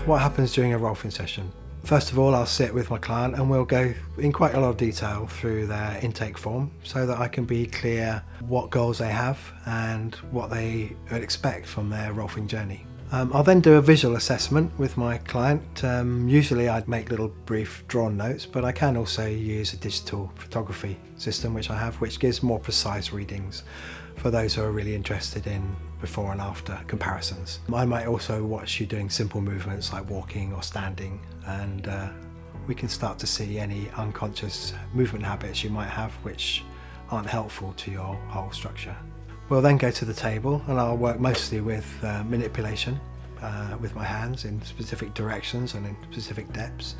what happens during a Rolfing session? First of all, I'll sit with my client and we'll go in quite a lot of detail through their intake form so that I can be clear what goals they have and what they would expect from their Rolfing journey. I'll then do a visual assessment with my client. Usually I'd make little brief drawn notes, but I can also use a digital photography system which I have, which gives more precise readings for those who are really interested in before and after comparisons. I might also watch you doing simple movements like walking or standing, and we can start to see any unconscious movement habits you might have which aren't helpful to your whole structure. We'll then go to the table and I'll work mostly with manipulation with my hands in specific directions and in specific depths,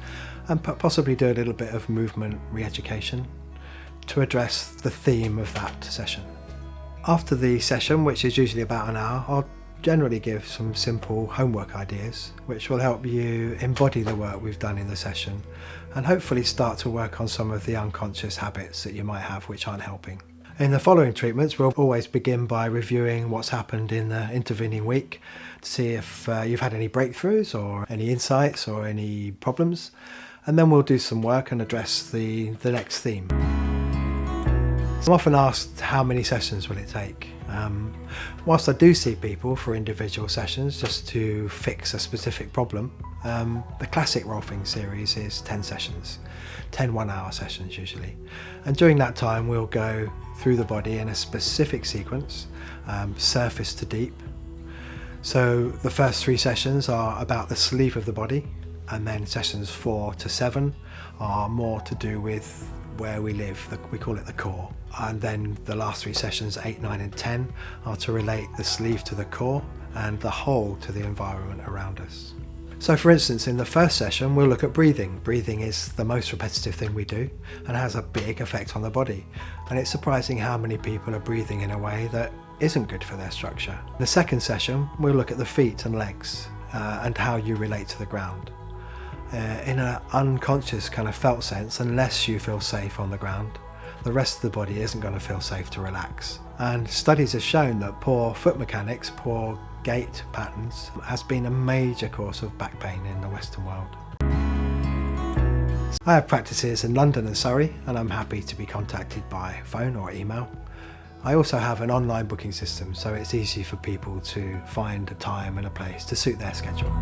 and possibly do a little bit of movement re-education to address the theme of that session. After the session, which is usually about an hour, I'll generally give some simple homework ideas which will help you embody the work we've done in the session and hopefully start to work on some of the unconscious habits that you might have which aren't helping. In the following treatments, we'll always begin by reviewing what's happened in the intervening week to see if you've had any breakthroughs or any insights or any problems, and then we'll do some work and address the next theme. I'm often asked how many sessions will it take. Whilst I do see people for individual sessions just to fix a specific problem, the classic Rolfing series is 10 sessions, 10 1-hour sessions usually. And during that time we'll go through the body in a specific sequence, surface to deep. So the first 3 sessions are about the sleeve of the body, and then sessions 4 to 7 are more to do with where we live, we call it the core. And then the last 3 sessions, 8, 9 and 10, are to relate the sleeve to the core and the whole to the environment around us. So for instance, in the first session we'll look at breathing. Breathing is the most repetitive thing we do and has a big effect on the body, and it's surprising how many people are breathing in a way that isn't good for their structure. In the second session we'll look at the feet and legs and how you relate to the ground. In an unconscious kind of felt sense, unless you feel safe on the ground, the rest of the body isn't going to feel safe to relax. And studies have shown that poor foot mechanics, poor gait patterns, has been a major cause of back pain in the Western world. I have practices in London and Surrey, and I'm happy to be contacted by phone or email. I also have an online booking system, so it's easy for people to find a time and a place to suit their schedule.